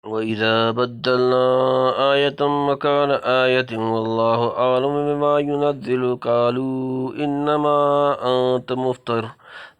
وَإِذَا بَدَّلْنَا آيَةً مَكَانَ آيَةٍ وَاللَّهُ أَعْلَمُ بِمَا يُنَزِّلُ قَالُوا إِنَّمَا أَنْتَ مُفْتَرٍ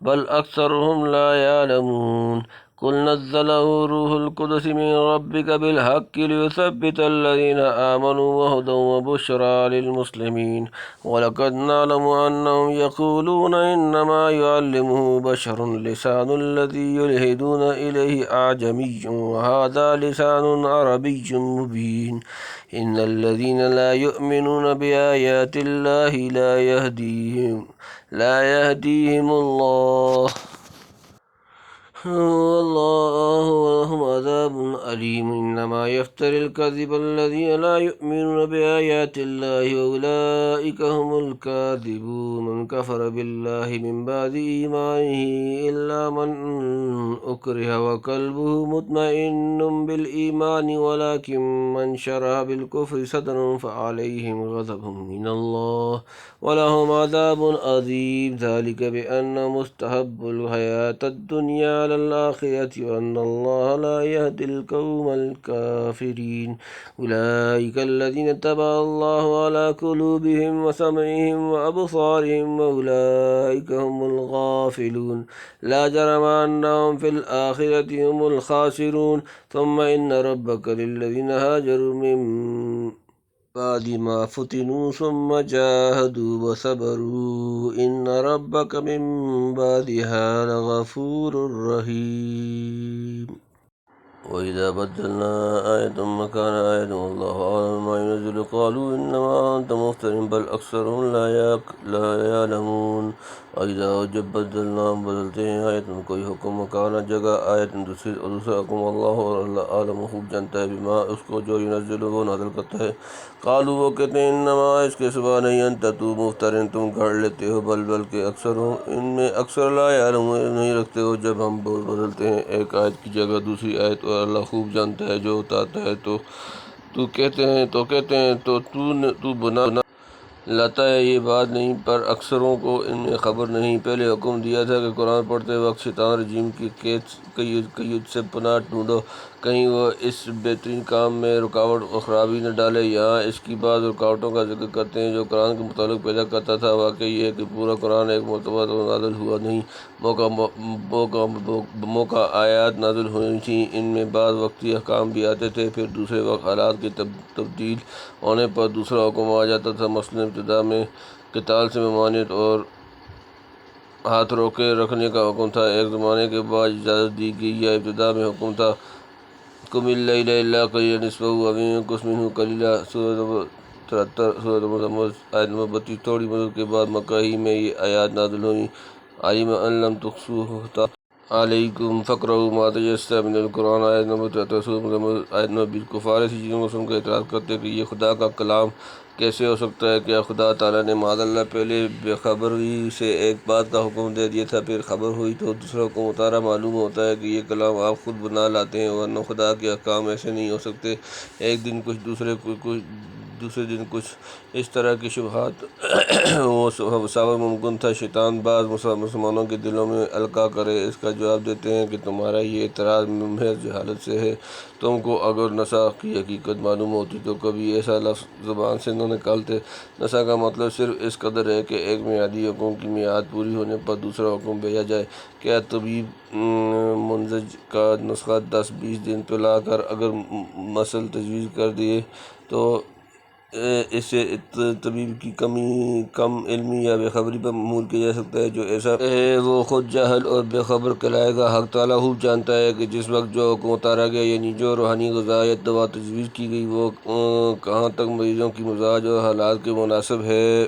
بَلْ أَكْثَرُهُمْ لَا يَعْلَمُونَ قُلْ نَزَّلَهُ رُوحُ الْقُدُسِ مِنْ رَبِّكَ بِالْحَقِّ لِيُثَبِّتَ الَّذِينَ آمَنُوا وَهُدًى وَبُشْرَى لِلْمُسْلِمِينَ وَلَقَدْ نَعْلَمُ أَنَّهُمْ يَقُولُونَ إِنَّمَا يُعَلِّمُهُ بَشَرٌ لِسَانُ الَّذِي يُلْحِدُونَ إِلَيْهِ أَعْجَمِيٌّ وَهَذَا لِسَانٌ عَرَبِيٌّ مُبِينٌ إِنَّ الَّذِينَ لَا يُؤْمِنُونَ بِآيَاتِ اللَّهِ لا يهديهم الله والله ولهم عذاب أليم إنما يفتري الكذب الذين لا يؤمنون بآيات الله وأولئك هم الكاذبون من كفر بالله من بعد إيمانه إلا من أكره وقلبه مطمئن بالإيمان ولكن من شرح بالكفر صدرا فعليهم غضب من الله ولهم عذاب عظيم ذلك بأن مستحب الحياة الدنيا على الآخرة وأن الله لا يهدي القوم الكافرين أولئك الذين طبع الله على قلوبهم وسمعهم وأبصارهم وأولئك هم الغافلون لا جرم أنهم في الآخرة هم الخاسرون ثم إن ربك للذين هاجروا من بعد ما فتنوا ثم جاهدوا وصبروا إن ربك من بعدها لغفور رحيم وإذا بدلنا آية مكان آية والله أعلم ما ينزل قالوا إنما أنت مفتر بل أكثرهم لا يعلمون وإذا جب بدلنا بدلتے ہیں آیت کوئی حکم مکان جگہ آیت دوسرا حکم اللہ اور اللہ عالم خوب جانتا ہے بما اس کو جو ينزل وہ نازل کرتا ہے قالوا وہ کہتے ہیں انما اس کے سوا نہیں انت تو مفترن تم گھڑ لیتے ہو بلکہ اکثر ہو ان میں اکثر لا یعلمون نہیں رکھتے ہو جب ہم بدلتے ہیں ایک آیت کی جگہ دوسری آیت اور اللہ خوب جانتا ہے جو اتارتا ہے تو کہتے ہیں تو بنا لاتا ہے یہ بات نہیں پر اکثروں کو ان میں خبر نہیں پہلے حکم دیا تھا کہ قرآن پڑھتے وقت شیطان رجیم کی قید سے پناہ ڈھونڈو کہیں وہ اس بہترین کام میں رکاوٹ اور خرابی نہ ڈالے یہاں اس کی بعض رکاوٹوں کا ذکر کرتے ہیں جو قرآن کے متعلق پیدا کرتا تھا واقعی یہ ہے کہ پورا قرآن ایک مرتبہ تو نازل ہوا نہیں موقع آیات نازل ہوئی تھیں ان میں بعض وقتی احکام بھی آتے تھے پھر دوسرے وقت حالات کی تبدیل ہونے پر دوسرا حکم آ جاتا تھا مثلاً ابتدا میں قتال سے ممانعت اور ہاتھ روکے رکھنے کا حکم تھا ایک زمانے کے بعد اجازت دی گئی یا ابتدا میں حکم تھا قم اللیل الا قلیلا نصفہ او انقص منہ قلیلا سورۃ نمبر 73 سورۃ مزمل آیت نمبر 32 تھوڑی مدت کے بعد مکہ ہی میں یہ آیات نازل ہوئیں علم ان لم تحصوہ علیکم فقرؤوا ما تیسر من القرآن آیت نمبر 73 سورۃ مزمل آیت نمبر 20 کفار ایسی چیزوں کو سن کر اعتراض کرتے کہ یہ خدا کا کلام کیسے ہو سکتا ہے کیا خدا تعالیٰ نے معاذ اللہ پہلے بے خبری سے ایک بات کا حکم دے دیا تھا پھر خبر ہوئی تو دوسرا حکم اتارا معلوم ہوتا ہے کہ یہ کلام آپ خود بنا لاتے ہیں ورنہ خدا کے احکام ایسے نہیں ہو سکتے ایک دن کچھ دوسرے دن کچھ اس طرح کی شبہات وہ ثابت ممکن تھا شیطان بعض مسلمانوں کے دلوں میں القاء کرے اس کا جواب دیتے ہیں کہ تمہارا یہ اعتراض محض جہالت سے ہے تم کو اگر نسا کی حقیقت معلوم ہوتی تو کبھی ایسا لفظ زبان سے نہ نکالتے نسا کا مطلب صرف اس قدر ہے کہ ایک میعادی حکم کی میعاد پوری ہونے پر دوسرا حکم بھیجا جائے کیا طبیب منزج کا نسخہ 10-20 دن پہ لا کر اگر مسل تجویز کر دیے تو اسے طبیب کی کم علمی یا بے خبری پر محمول کیا جا سکتا ہے جو ایسا ہے وہ خود جاہل اور بے خبر کہلائے گا حق تعالیٰ خوب جانتا ہے کہ جس وقت جو حکم اتارا گیا یعنی جو روحانی غذائیت دوا تجویز کی گئی وہ کہاں تک مریضوں کی مزاج اور حالات کے مناسب ہے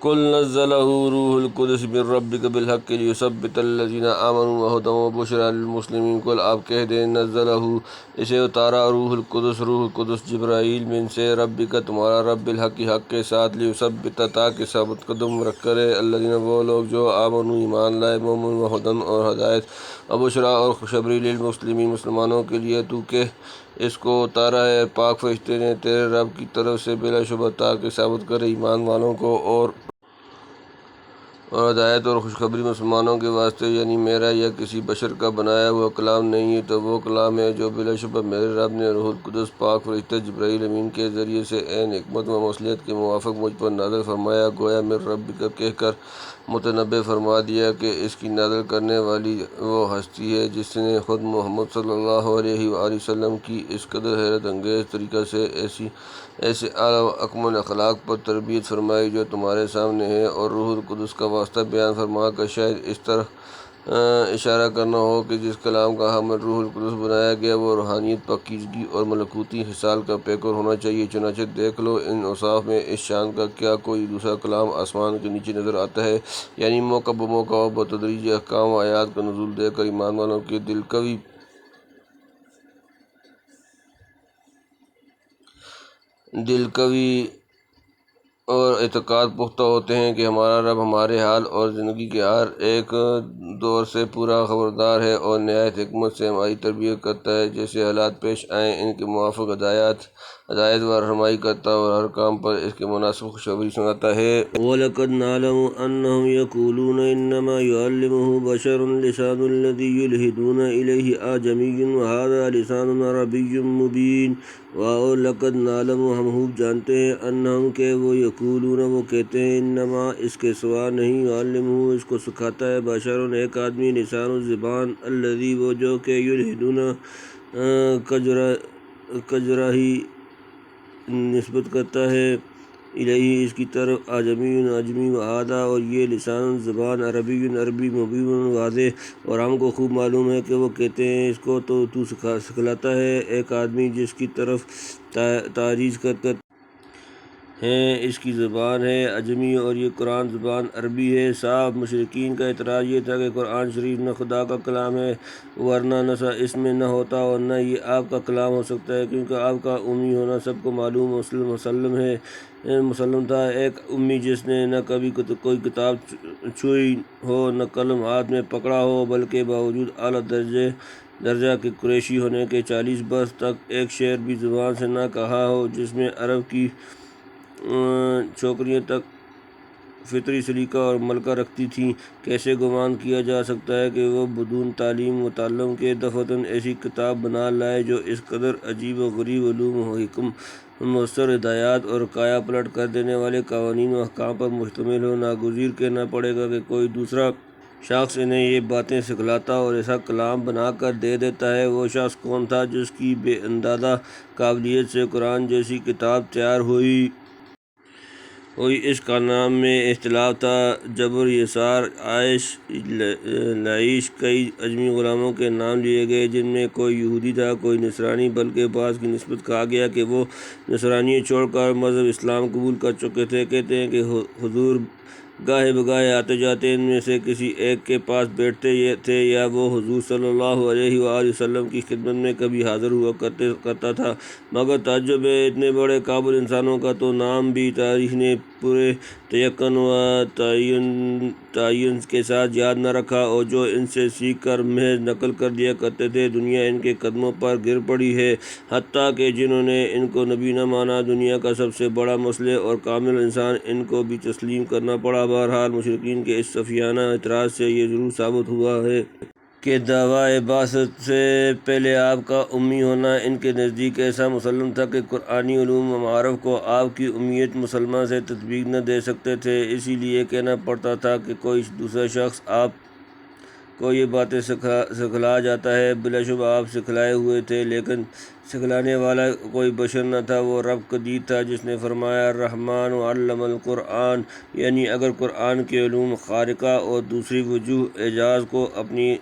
قل نزلہ روح القدس من ربک بالحق لیثبت الذین آمنوا وہدی وبشری للمسلمین قل آپ کہہ دیں نزلہ اسے اتارا روح القدس جبرائیل من سے ربک تمہارا رب بالحق حق کے ساتھ لیثبت تاکہ ثابت قدم رکھ کرے الذین وہ لوگ جو آمنوا ایمان لائے مومن وہدی اور ہدایت وبشری اور خوشخبری للمسلمین مسلمانوں کے لیے تو کہ اس کو اتارا ہے پاک فرشتے نے تیرے رب کی طرف سے بلا شبہ تاکہ ثابت کرے ایمان والوں کو اور اور ہدایت اور خوشخبری مسلمانوں کے واسطے، یعنی میرا یا کسی بشر کا بنایا ہوا کلام نہیں ہے، تو وہ کلام ہے جو بلا شبہ میرے رب نے روح القدس پاک فرشتہ جبرائیل امین کے ذریعے سے عین حکمت و مصلحت کے موافق مجھ پر نازل فرمایا۔ گویا میرے رب کا کہہ کر متنبع فرما دیا کہ اس کی نازل کرنے والی وہ ہستی ہے جس نے خود محمد صلی اللہ علیہ وآلہ وسلم کی اس قدر حیرت انگیز طریقہ سے ایسے اعلیٰ و اکمل اخلاق پر تربیت فرمائی جو تمہارے سامنے ہے، اور روح القدس کا واسطہ بیان فرما کر شاید اس طرح اشارہ کرنا ہو کہ جس کلام کا حامل روح القدس بنایا گیا وہ روحانیت، پاکیزگی اور ملکوتی خصال کا پیکر ہونا چاہیے۔ چنانچہ دیکھ لو ان اوصاف میں اس شان کا کیا کوئی دوسرا کلام آسمان کے نیچے نظر آتا ہے؟ یعنی موقع بموقع اور بتدریج احکام و آیات کا نزول دے کر ایمان والوں کے دل قوی اور اعتقاد پختہ ہوتے ہیں کہ ہمارا رب ہمارے حال اور زندگی کے ہر ایک دور سے پورا خبردار ہے اور نہایت حکمت سے ہماری تربیت کرتا ہے۔ جیسے حالات پیش آئیں ان کے موافق ہدایت و رہنمائی کرتا ہے اور ہر کام پر اس کے مناسب خوشخبری سناتا ہے۔ وَلَقَدْ نَعْلَمُ أَنَّهُمْ يَقُولُونَ إِنَّمَا يُعَلِّمُهُ بَشَرٌ لِسَانُ الَّذِي يُلْحِدُونَ إِلَيْهِ أَعْجَمِيٌّ وَهَذَا لِسَانٌ عَرَبِيٌّ مُبِينٌ۔ وَلَقَدْ نَعْلَمُ ہم خوب جانتے ہیں، أَنَّهُمْ کہ وہ یقولون وہ کہتے ہیں، انما اس کے سوا نہیں، يعلمہ اس کو سکھاتا ہے، بشر ایک آدمی، لسان زبان، الذی وہ جو کہ یلحدون کجراہی نسبت کرتا ہے، الیہ اس کی طرف، اعجمی اعجمی، وہذا اور یہ لسان زبان، عربی عربی، مبین واضح، اور ہم کو خوب معلوم ہے کہ وہ کہتے ہیں اس کو تو سکھلاتا ہے ایک آدمی جس کی طرف تعریض کر ہیں، اس کی زبان ہے عجمی اور یہ قرآن زبان عربی ہے۔ صاحب مشرکین کا اعتراض یہ تھا کہ قرآن شریف نہ خدا کا کلام ہے، ورنہ نہ اس میں نہ ہوتا اور نہ یہ آپ کا کلام ہو سکتا ہے، کیونکہ آپ کا امی ہونا سب کو معلوم مسلم تھا۔ ایک امی جس نے نہ کبھی کوئی کتاب چھوئی ہو، نہ قلم ہاتھ میں پکڑا ہو، بلکہ باوجود اعلیٰ درجہ کے قریشی ہونے کے 40 برس تک ایک شعر بھی زبان سے نہ کہا ہو، جس میں عرب کی چھوکریاں تک فطری سلیقہ اور ملکہ رکھتی تھیں، کیسے گمان کیا جا سکتا ہے کہ وہ بدون تعلیم و تعلم کے دفعتاً ایسی کتاب بنا لائے جو اس قدر عجیب و غریب علوم و حکم، مؤثر ہدایات اور کایا پلٹ کر دینے والے قوانین و احکام پر مشتمل ہو؟ ناگزیر کہنا پڑے گا کہ کوئی دوسرا شخص انہیں یہ باتیں سکھلاتا اور ایسا کلام بنا کر دے دیتا ہے۔ وہ شخص کون تھا جس کی بے اندازہ قابلیت سے قرآن جیسی کتاب تیار ہوئی؟ اس کا نام میں اختلاف تھا، جبر، یسار، عائش، لعیش، کئی عجمی غلاموں کے نام لیے گئے جن میں کوئی یہودی تھا، کوئی نصرانی، بلکہ بعض کی نسبت کہا گیا کہ وہ نصرانیت چھوڑ کر مذہب اسلام قبول کر چکے تھے۔ کہتے ہیں کہ حضور گاہے بگاہے آتے جاتے ان میں سے کسی ایک کے پاس بیٹھتے تھے، یا وہ حضور صلی اللہ علیہ وآلہ وسلم کی خدمت میں کبھی حاضر ہوا کرتا تھا، مگر تعجب ہے اتنے بڑے قابل انسانوں کا تو نام بھی تاریخ نے پورے تیقن و تعین کے ساتھ یاد نہ رکھا، اور جو ان سے سیکھ کر محض نقل کر دیا کرتے تھے، دنیا ان کے قدموں پر گر پڑی ہے، حتیٰ کہ جنہوں نے ان کو نبی نہ مانا، دنیا کا سب سے بڑا مصلح اور کامل انسان، ان کو بھی تسلیم کرنا پڑا۔ بہرحال مشرکین کے اس صفیانہ اعتراض سے یہ ضرور ثابت ہوا ہے کہ دعویٰ بعثت سے پہلے آپ کا امی ہونا ان کے نزدیک ایسا مسلم تھا کہ قرآنی علوم و معارف کو آپ کی امیت مسلمہ سے تطبیق نہ دے سکتے تھے، اسی لیے کہنا پڑتا تھا کہ کوئی دوسرا شخص آپ کو یہ باتیں سکھلا جاتا ہے۔ بلا شبہ آپ سکھلائے ہوئے تھے، لیکن سکھلانے والا کوئی بشر نہ تھا، وہ رب قدیر تھا جس نے فرمایا الرحمن علم القرآن، یعنی اگر قرآن کے علوم خارقہ اور دوسری وجوہ اعجاز کو اپنی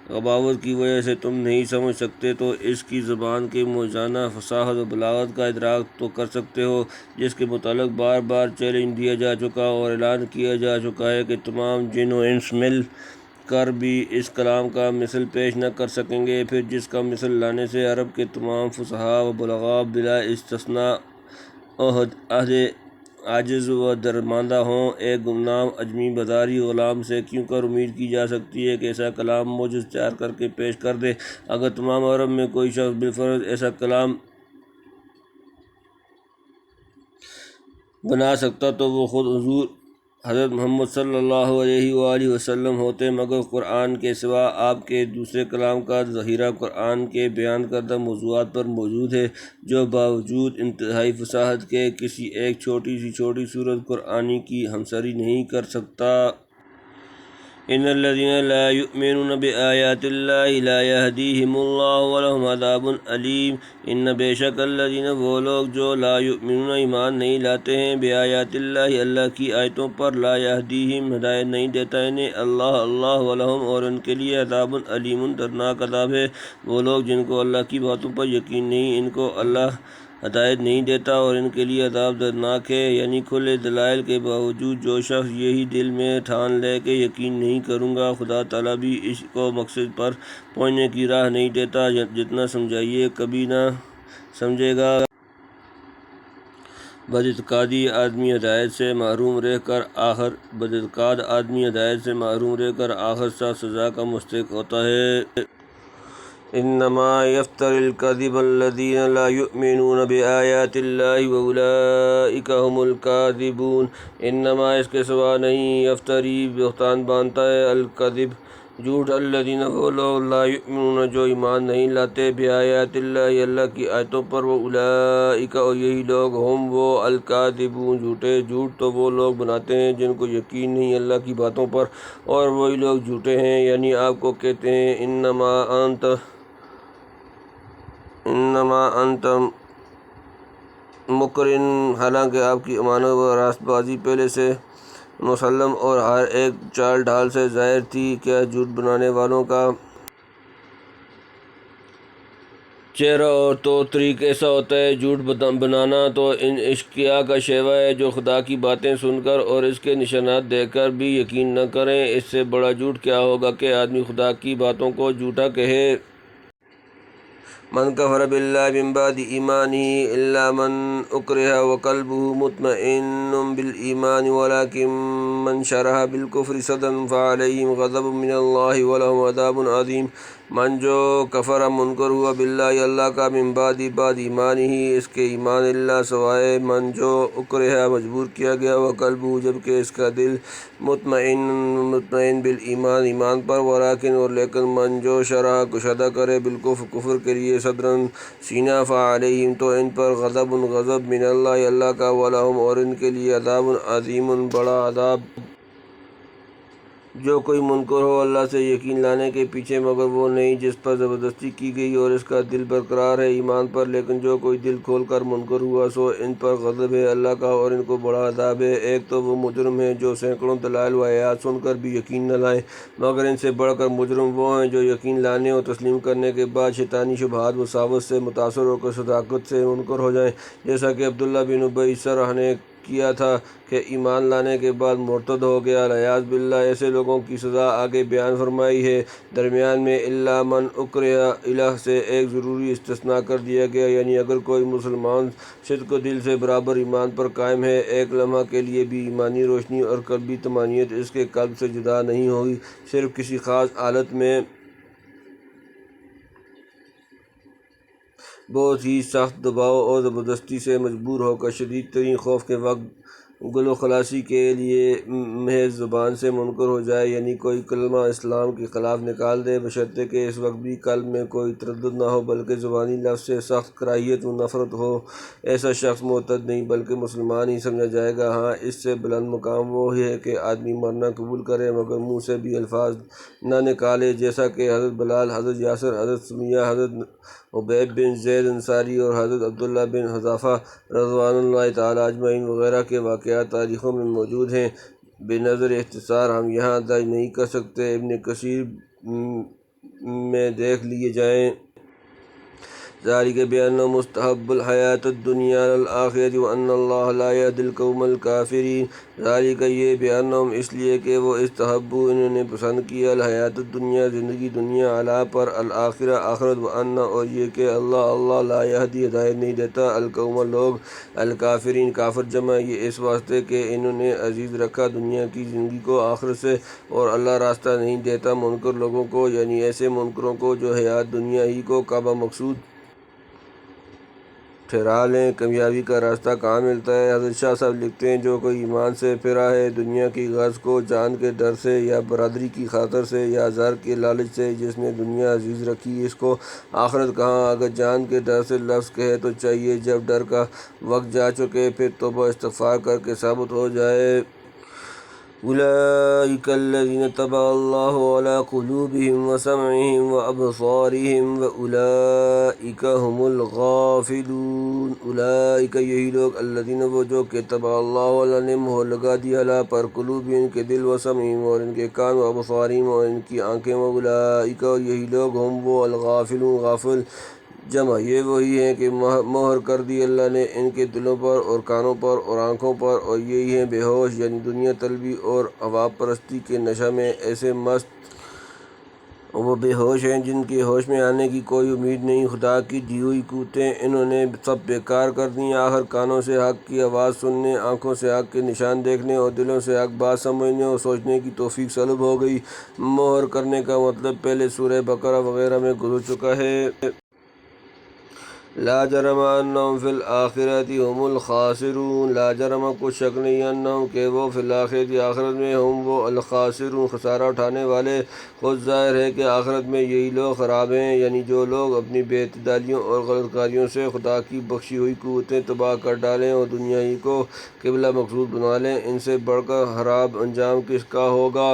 غباوت کی وجہ سے تم نہیں سمجھ سکتے تو اس کی زبان کے معجزانہ فصاحت و بلاغت کا ادراک تو کر سکتے ہو، جس کے متعلق بار بار چیلنج دیا جا چکا اور اعلان کیا جا چکا ہے کہ تمام جن و انس مل کر بھی اس کلام کا مثل پیش نہ کر سکیں گے، پھر جس کا مثل لانے سے عرب کے تمام فصحاء و بلغاء بلا استثناء عاجز و درماندہ ہوں، ایک گمنام اجمی بازاری غلام سے کیوں کر امید کی جا سکتی ہے کہ ایسا کلام معجز تیار کر کے پیش کر دے؟ اگر تمام عرب میں کوئی شخص بالفرض ایسا کلام بنا سکتا تو وہ خود حضور حضرت محمد صلی اللہ علیہ وآلہ وسلم ہوتے، مگر قرآن کے سوا آپ کے دوسرے کلام کا ذخیرہ قرآن کے بیان کردہ موضوعات پر موجود ہے، جو باوجود انتہائی فصاحت کے کسی ایک چھوٹی سی سورت قرآنی کی ہمسری نہیں کر سکتا۔ ان الذين لا يؤمنون بآيات الله لا يهديهم الله ولهم عذاب علیم۔ ان بے شک الذين وہ لوگ جو لا یؤمنون ایمان نہیں لاتے ہیں بآیات اللہ اللہ کی آیتوں پر، لا یہدیہم ہدایت نہیں دیتا انہیں اللہ ولہم اور ان کے لیے عذاب علیم دردناک عذاب ہے۔ وہ لوگ جن کو اللہ کی باتوں پر یقین نہیں، ان کو اللہ ہدایت نہیں دیتا اور ان کے لیے عذاب دردناک ہے۔ یعنی کھلے دلائل کے باوجود جو شخص یہی دل میں ٹھان لے کہ یقین نہیں کروں گا، خدا تعالیٰ بھی اس کو مقصد پر پہنچنے کی راہ نہیں دیتا، جتنا سمجھائیے کبھی نہ سمجھے گا۔ بداعتقاد آدمی ہدایت سے محروم رہ کر آخر سخت سزا کا مستحق ہوتا ہے۔ انما یفتری الکذب الذین لا یؤمنون بآیات اللہ واولئک هم الکاذبون۔ انما اس کے سوا نہیں، یفتری بہتان باندھتا ہے، الکذب جھوٹ، الذین وہ لوگ لا یؤمنون جو ایمان نہیں لاتے، بآیات اللہ اللہ کی آیتوں پر، واولئک اور یہی لوگ، ہم وہ الکاذبون جھوٹے۔ جھوٹ تو وہ لوگ بناتے ہیں جن کو یقین نہیں اللہ کی باتوں پر، اور وہی لوگ جھوٹے ہیں۔ یعنی آپ کو کہتے ہیں انما انت مکرن، حالانکہ آپ کی امانت و راست بازی پہلے سے مسلم اور ہر ایک چال ڈھال سے ظاہر تھی۔ کیا جھوٹ بنانے والوں کا چہرہ اور طور طریق ایسا ہوتا ہے؟ جھوٹ بنانا تو ان اشقیاء کا شیوہ ہے جو خدا کی باتیں سن کر اور اس کے نشانات دیکھ کر بھی یقین نہ کریں۔ اس سے بڑا جھوٹ کیا ہوگا کہ آدمی خدا کی باتوں کو جھوٹا کہے۔ من کفر باللہ من بعد ایمانہ الا من اکرہ وقلبہ مطمئن بالایمان ولکن من شرح بالکفر صدرا فعلیہم غضب من اللہ ولہم عذاب عظیم۔ من جو کفر منکر ہوا باللہ اللہ کا، من بعد ایمانہ اس کے ایمان، اللہ سوائے من جو اکرہ مجبور کیا گیا، وقلبہ جبکہ اس کا دل مطمئن بالایمان ایمان پر، ولیکن اور لیکن من جو شرح کشادہ کرے بالکفر کفر کے لیے، صدرن سینہ، فعلیہم تو ان پر غضب من اللہ اللہ کا، ولہم اور ان کے لیے عذاب عظیم بڑا عذاب۔ جو کوئی منکر ہو اللہ سے یقین لانے کے پیچھے مگر وہ نہیں جس پر زبردستی کی گئی اور اس کا دل برقرار ہے ایمان پر، لیکن جو کوئی دل کھول کر منکر ہوا سو ان پر غضب ہے اللہ کا اور ان کو بڑا عذاب ہے۔ ایک تو وہ مجرم ہیں جو سینکڑوں دلائل و آیات سن کر بھی یقین نہ لائیں، مگر ان سے بڑھ کر مجرم وہ ہیں جو یقین لانے اور تسلیم کرنے کے بعد شیطانی شبہات وساوس سے متاثر ہو کر صداقت سے منکر ہو جائیں، جیسا کہ عبداللہ بن ابی سرح نے کیا تھا کہ ایمان لانے کے بعد مرتد ہو گیا، والعیاذ باللہ۔ ایسے لوگوں کی سزا آگے بیان فرمائی ہے۔ درمیان میں الا من اکرہ الہ سے ایک ضروری استثناء کر دیا گیا، یعنی اگر کوئی مسلمان صدق و دل سے برابر ایمان پر قائم ہے، ایک لمحہ کے لیے بھی ایمانی روشنی اور قلبی طمانینت اس کے قلب سے جدا نہیں ہوئی، صرف کسی خاص حالت میں بہت ہی سخت دباؤ اور زبردستی سے مجبور ہو کر شدید ترین خوف کے وقت گل و خلاصی کے لیے محض زبان سے منکر ہو جائے، یعنی کوئی کلمہ اسلام کے خلاف نکال دے، بشرطے کہ اس وقت بھی قلب میں کوئی تردد نہ ہو بلکہ زبانی لفظ سے سخت کراہیت و نفرت ہو۔ ایسا شخص مرتد نہیں بلکہ مسلمان ہی سمجھا جائے گا۔ ہاں، اس سے بلند مقام وہ ہے کہ آدمی مرنا قبول کرے مگر منہ سے بھی الفاظ نہ نکالے، جیسا کہ حضرت بلال، حضرت یاسر، حضرت سمیہ، حضرت عبید بن زید انصاری اور حضرت عبداللہ بن حذافہ رضوان اللہ تعالیٰ اجمعین وغیرہ کے واقعات تاریخوں میں موجود ہیں، بے نظر اختصار ہم یہاں درج نہیں کر سکتے، ابن کثیر میں دیکھ لیے جائیں۔ ذلك بأنه مستحب الحیات الدنیا علی الآخرۃ وأن اللہ لا یہدی القوم الکافرین۔ ذلك یہ بأنهم اس لیے کہ وہ استحبوا انہوں نے پسند کیا، الحیات الدنیا زندگی دنیا، علی پر الآخرہ آخرت، وأن اور یہ کہ اللہ لا یہدی ہدایت نہیں دیتا القوم لوگ، الکافرین کافر جمع یہ اس واسطے کہ انہوں نے عزیز رکھا دنیا کی زندگی کو آخرت سے، اور اللہ راستہ نہیں دیتا منکر لوگوں کو، یعنی ایسے منکروں کو جو حیات دنیا ہی کو کعبہ مقصود ٹھہرا لیں۔ کامیابی کا راستہ کہاں ملتا ہے؟ حضرت شاہ صاحب لکھتے ہیں، جو کوئی ایمان سے پھرا ہے، دنیا کی غرض کو جان کے ڈر سے یا برادری کی خاطر سے یا زر کے لالچ سے، جس نے دنیا عزیز رکھی اس کو آخرت کہاں۔ اگر جان کے ڈر سے لفظ کہے تو چاہیے، جب ڈر کا وقت جا چکے پھر توبہ استغفار کر کے ثابت ہو جائے۔ اولئک الذین طبع اللہ علی قلوبہم وسمعہم وابصارہم واولئک ھم الغافلون۔ اولئک یہی لوگ، الذین وہ جو کہ طبع اللہ اللہ نے مہر لگا دی اللہ پر، قلوبہم ان کے دل، وسمعہم اور ان کے کان، وابصارہم اور ان کی آنکھیں، واولئک اور یہی لوگ ہم وہ الغافلون غافل جمع یہ وہی ہیں کہ مہر کر دی اللہ نے ان کے دلوں پر اور کانوں پر اور آنکھوں پر، اور یہی ہیں بے ہوش، یعنی دنیا طلبی اور ہوا پرستی کے نشہ میں ایسے مست۔ وہ بے ہوش ہیں جن کے ہوش میں آنے کی کوئی امید نہیں۔ خدا کی دی ہوئی قوتیں انہوں نے سب بیکار کر دیں۔ آخر کانوں سے حق کی آواز سننے، آنکھوں سے حق کے نشان دیکھنے اور دلوں سے حق بات سمجھنے اور سوچنے کی توفیق سلب ہو گئی۔ مہر کرنے کا مطلب پہلے سورہ بقرہ وغیرہ میں گزر چکا ہے۔ لا جرم انہم فی الآخرۃ ھم الخاسرون۔ لا جرم کچھ شک نہیں، انہم کہ وہ فی الآخرۃ آخرت میں، ہم وہ الخاسرون خسارہ اٹھانے والے۔ خود ظاہر ہے کہ آخرت میں یہی لوگ خراب ہیں، یعنی جو لوگ اپنی بے اعتدالیوں اور غلط کاریوں سے خدا کی بخشی ہوئی قوتیں تباہ کر ڈالیں اور دنیا ہی کو قبلہ مقصود بنا لیں، ان سے بڑھ کر خراب انجام کس کا ہوگا؟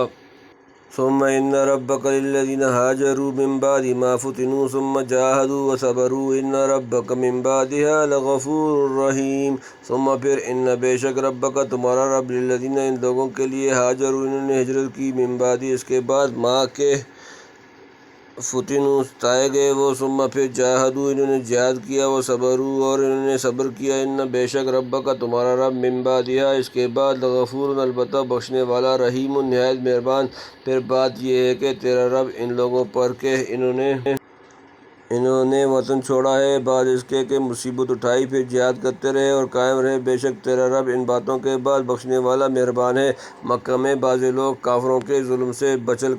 ثم ان ربک للذین ہاجروا من بعد ما فتنوا ثم جاہدوا وصبروا ان ربک من بعدها لغفور رحیم۔ ثم پھر ان بے شک ربک تمہارا رب، للذین ان لوگوں کے لیے، ہاجروا انہوں نے ہجرت کی، من بعد اس کے بعد، ما کے فتنوا ستائے گئے وہ، ثم پھر جاہدوا انہوں نے جہاد کیا، وصبروا اور انہوں نے صبر کیا، ان بے شک ربک تمہارا رب، من بعدها اس کے بعد، لغفور البتہ بخشنے والا، رحیم نہایت مہربان۔ پھر بات یہ ہے کہ تیرا رب ان لوگوں پر کہ انہوں نے وطن چھوڑا ہے، بعد اس کے کہ مصیبت اٹھائی، پھر جہاد کرتے رہے اور قائم رہے، بے شک تیرا رب ان باتوں کے بعد بخشنے والا مہربان ہے۔ مکہ میں بعض لوگ کافروں کے ظلم سے بچل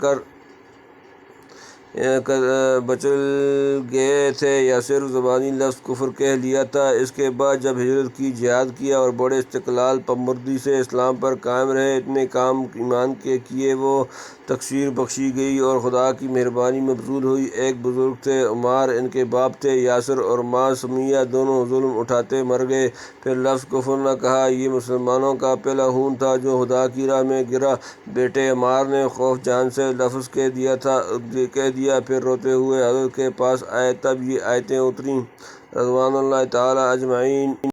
گئے تھے یا صرف زبانی لفظ کفر کہہ لیا تھا۔ اس کے بعد جب ہجرت کی، جہاد کیا اور بڑے استقلال پامردی سے اسلام پر قائم رہے، اتنے کام ایمان کے کیے، وہ تقصیر بخشی گئی اور خدا کی مہربانی مبذول ہوئی۔ ایک بزرگ تھے عمار، ان کے باپ تھے یاسر اور ماں سمیہ، دونوں ظلم اٹھاتے مر گئے۔ پھر لفظ کفر نہ کہا، یہ مسلمانوں کا پہلا خون تھا جو خدا کی راہ میں گرا۔ بیٹے عمار نے خوف جان سے لفظ کہہ دیا، پھر روتے ہوئے حضرت کے پاس آئے، تب یہ آیتیں اتریں، رضوان اللہ تعالی اجمعین۔